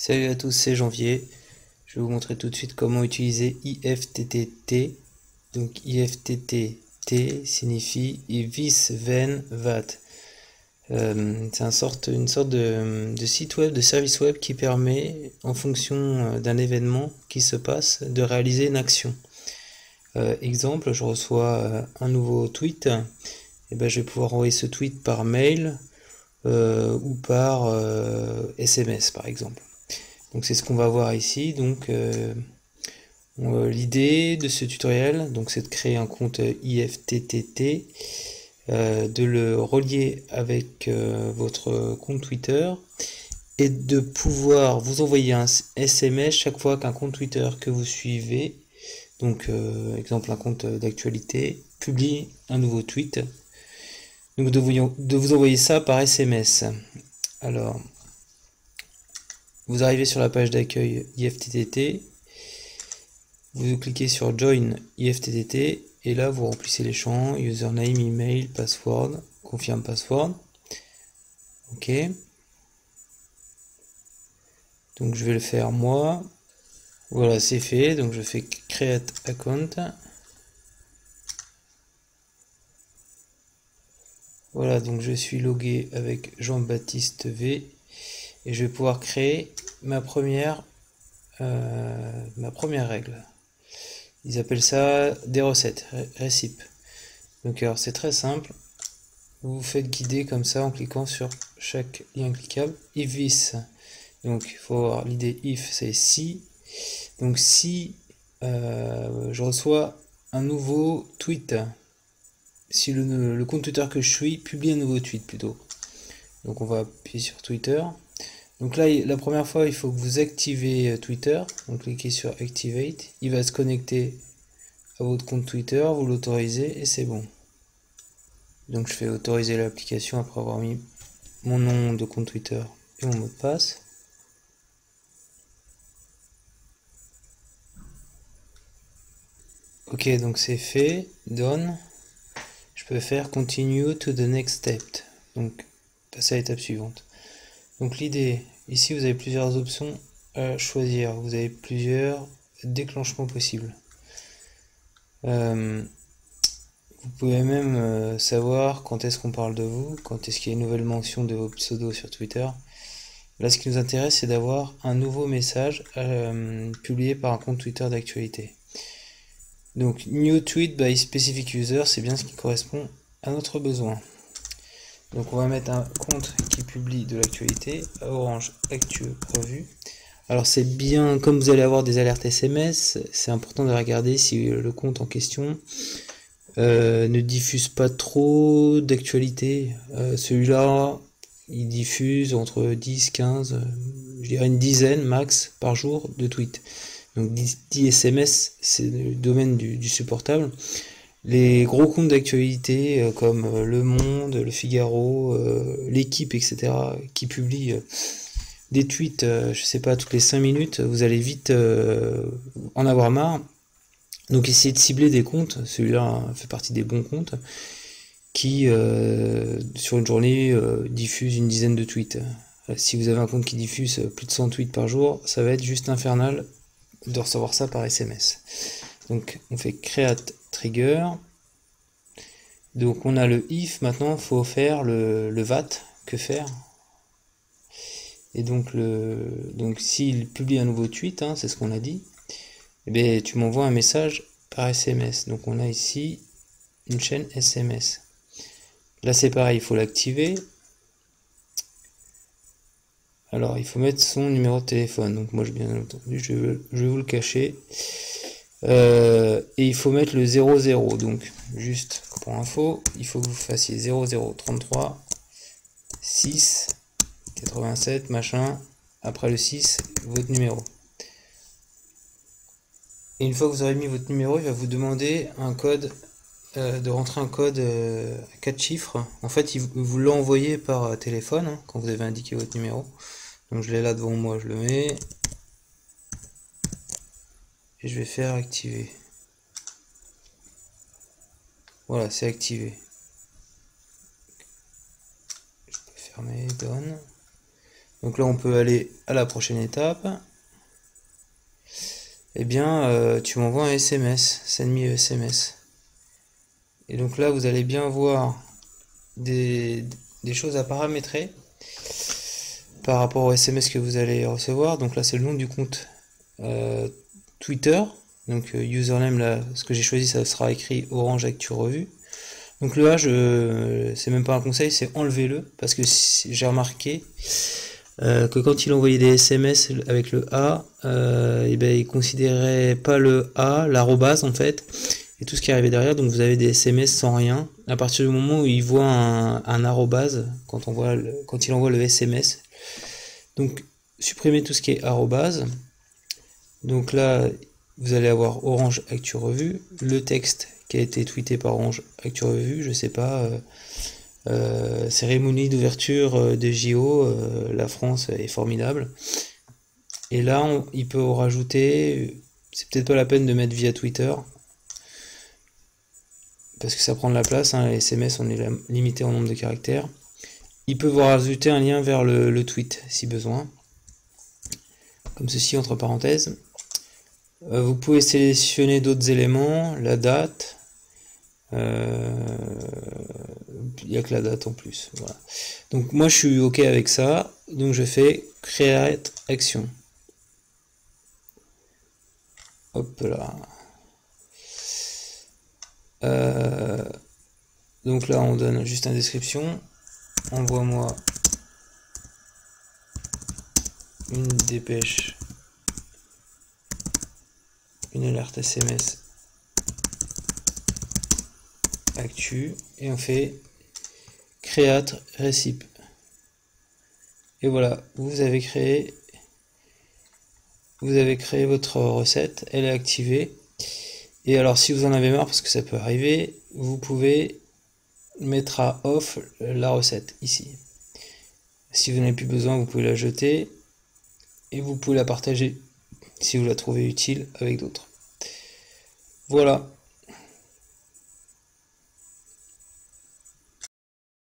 Salut à tous, c'est Janvier. Je vais vous montrer tout de suite comment utiliser IFTTT. Donc IFTTT signifie If Then That. C'est une sorte de site web, de service web qui permet, en fonction d'un événement qui se passe, de réaliser une action. Exemple, je reçois un nouveau tweet, et ben, je vais pouvoir envoyer ce tweet par mail ou par SMS par exemple. Donc c'est ce qu'on va voir ici. Donc l'idée de ce tutoriel, donc c'est de créer un compte IFTTT, de le relier avec votre compte Twitter et de pouvoir vous envoyer un SMS chaque fois qu'un compte Twitter que vous suivez, donc exemple un compte d'actualité, publie un nouveau tweet. Donc de vous envoyer ça par SMS. Alors, vous arrivez sur la page d'accueil IFTTT, vous cliquez sur Join IFTTT et là vous remplissez les champs username, email, password, confirme password. Ok. Donc je vais le faire moi. Voilà, c'est fait. Donc je fais create account. Voilà, donc je suis logué avec Jean-Baptiste V et je vais pouvoir créer ma première règle. Ils appellent ça des recettes, récip. Donc alors c'est très simple. Vous vous faites guider comme ça en cliquant sur chaque lien cliquable. If this, donc il faut avoir l'idée if, c'est si. Donc si je reçois un nouveau tweet, si le compte Twitter que je suis publie un nouveau tweet plutôt. Donc on va appuyer sur Twitter. Donc là, la première fois, il faut que vous activez Twitter. Donc cliquez sur Activate. Il va se connecter à votre compte Twitter, vous l'autorisez et c'est bon. Donc je fais autoriser l'application après avoir mis mon nom de compte Twitter et mon mot de passe. Ok, donc c'est fait, done. Je peux faire continue to the next step. Donc passer à l'étape suivante. Donc l'idée, ici vous avez plusieurs options à choisir. Vous avez plusieurs déclenchements possibles. Vous pouvez même savoir quand est-ce qu'on parle de vous, quand est-ce qu'il y a une nouvelle mention de vos pseudos sur Twitter. Là, ce qui nous intéresse, c'est d'avoir un nouveau message publié par un compte Twitter d'actualité. Donc, New Tweet by Specific User, c'est bien ce qui correspond à notre besoin. Donc, on va mettre un compte qui publie de l'actualité, Orange Actu Revue. Alors, c'est bien, comme vous allez avoir des alertes SMS, c'est important de regarder si le compte en question ne diffuse pas trop d'actualité. Celui-là, il diffuse entre 10, 15, je dirais une dizaine max par jour de tweets. Donc 10 SMS, c'est le domaine du supportable. Les gros comptes d'actualité comme Le Monde, Le Figaro, L'Équipe, etc., qui publient des tweets, je sais pas, toutes les 5 minutes, vous allez vite en avoir marre. Donc essayez de cibler des comptes, celui-là fait partie des bons comptes, qui sur une journée diffusent une dizaine de tweets. Si vous avez un compte qui diffuse plus de 100 tweets par jour, ça va être juste infernal de recevoir ça par SMS. Donc on fait create trigger. Donc on a le if, maintenant il faut faire le VAT, que faire. Et donc s'il publie un nouveau tweet, hein, c'est ce qu'on a dit, eh bien, tu m'envoies un message par SMS. Donc on a ici une chaîne SMS. Là c'est pareil, il faut l'activer. Alors il faut mettre son numéro de téléphone. Donc moi bien entendu je vais vous le cacher. Et il faut mettre le 00. Donc juste pour info, il faut que vous fassiez 0033 6 87 machin. Après le 6, votre numéro. Et une fois que vous aurez mis votre numéro, il va vous demander un code, de rentrer un code à 4 chiffres. En fait, il vous l'a envoyé par téléphone hein, quand vous avez indiqué votre numéro. Donc je l'ai là devant moi, je le mets. Et je vais faire activer. Voilà, c'est activé. Je peux fermer, done. Donc là, on peut aller à la prochaine étape. Eh bien, tu m'envoies un SMS, send me a SMS. Et donc là, vous allez bien voir des choses à paramétrer par rapport au SMS que vous allez recevoir. Donc là, c'est le nom du compte Twitter. Donc username, là, ce que j'ai choisi, ça sera écrit Orange Actu Revue. Donc là, c'est même pas un conseil, c'est enlevez-le, parce que j'ai remarqué que quand il envoyait des SMS avec le A, et ben, il considérait pas le A, l'arrobase en fait, et tout ce qui arrivait derrière. Donc vous avez des SMS sans rien. À partir du moment où il voit un arrobase, quand il envoie le SMS, donc supprimez tout ce qui est arrobase. Donc là, vous allez avoir Orange Actu Revue, le texte qui a été tweeté par Orange Actu Revue, je sais pas, cérémonie d'ouverture des JO, la France est formidable. Et là, il peut rajouter, c'est peut-être pas la peine de mettre via Twitter, parce que ça prend de la place, hein, les SMS on est limité en nombre de caractères. Il peut vous rajouter un lien vers le tweet si besoin, comme ceci entre parenthèses. Vous pouvez sélectionner d'autres éléments, la date. Il n'y a que la date en plus. Voilà. Donc moi je suis OK avec ça. Donc je fais Create Action. Hop là. Donc là on donne juste une description. Envoie-moi une dépêche, une alerte SMS actu, et on fait create recip. Et voilà, vous avez créé votre recette, elle est activée. Et alors si vous en avez marre, parce que ça peut arriver, vous pouvez mettre à off la recette ici. Si vous n'avez plus besoin, vous pouvez la jeter et vous pouvez la partager si vous la trouvez utile avec d'autres. Voilà.